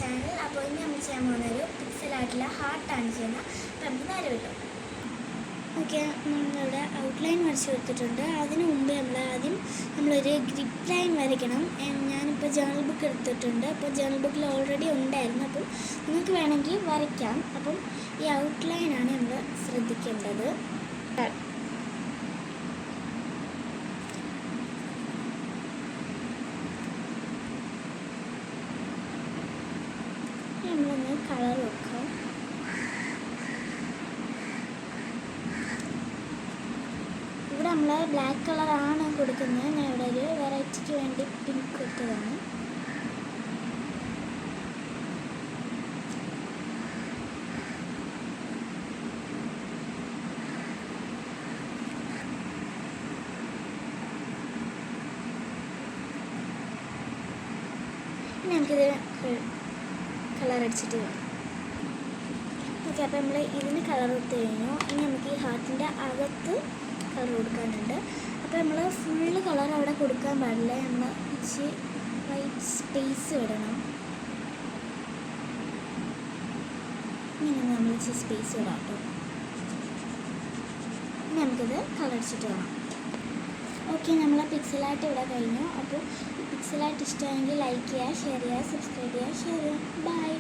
Channel. അപ്പോൾ ഇന്ന് നമ്മൾ ചെയ്യാൻ പോകുന്നൊരു പിക്സലായിട്ടുള്ള ഹാർട്ടാണ് ചെയ്യുന്നത്. അപ്പോൾ നമുക്ക് നേരെ വരും. ഓക്കെ, നമ്മളിവിടെ ഔട്ട്ലൈൻ വരച്ച് കൊടുത്തിട്ടുണ്ട്. അതിന് മുമ്പ് നമ്മളൊരു ഗ്രിപ്പ് ലൈൻ വരയ്ക്കണം. ഞാനിപ്പോൾ ജേർണൽ ബുക്ക് എടുത്തിട്ടുണ്ട്. അപ്പോൾ ജേർണൽ ബുക്കിൽ ഓൾറെഡി ഉണ്ടായിരുന്നു. അപ്പം നിങ്ങൾക്ക് വേണമെങ്കിൽ വരയ്ക്കാം. അപ്പം ഈ ഔട്ട്ലൈനാണ് നമ്മൾ ശ്രദ്ധിക്കേണ്ടത്. നമ്മളൊന്ന് കളർ വെക്കാം. ഇവിടെ നമ്മൾ ബ്ലാക്ക് കളറാണ് കൊടുക്കുന്നത്. ഞാൻ ഇവിടെ ഒരു വെറൈറ്റിക്ക് വേണ്ടി പിങ്ക് ഇട്ടതാണ്. നമുക്കിത് കളർ അടിച്ചിട്ട് വേണം. ഓക്കെ, അപ്പോൾ നമ്മൾ ഇതിന് കളർ കൊടുത്ത് കഴിഞ്ഞു. ഇനി നമുക്ക് ഈ ഹാർട്ടിൻ്റെ അകത്ത് കളർ കൊടുക്കാനുണ്ട്. അപ്പോൾ നമ്മൾ ഫുള്ള് കളർ അവിടെ കൊടുക്കാൻ പാടില്ല. നമ്മൾ ഇച്ചിരി വൈറ്റ് സ്പേസ് വിടണം. ഇങ്ങനെ നമ്മൾ ഇച്ചിരി സ്പേസ് വിടാം കേട്ടോ. ഇനി നമുക്കിത് കളർ അടിച്ചിട്ട് വേണം. ഓക്കെ, നമ്മൾ പിക്സലായിട്ട് ഇവിടെ കഴിഞ്ഞു. അപ്പോൾ പിക്സലായിട്ട് ഇഷ്ടമായെങ്കിൽ ലൈക്ക് ചെയ്യുക, ഷെയർ ചെയ്യുക, സബ്സ്ക്രൈബ് ചെയ്യുക, ഷെയർ ചെയ്യുക. ബൈ.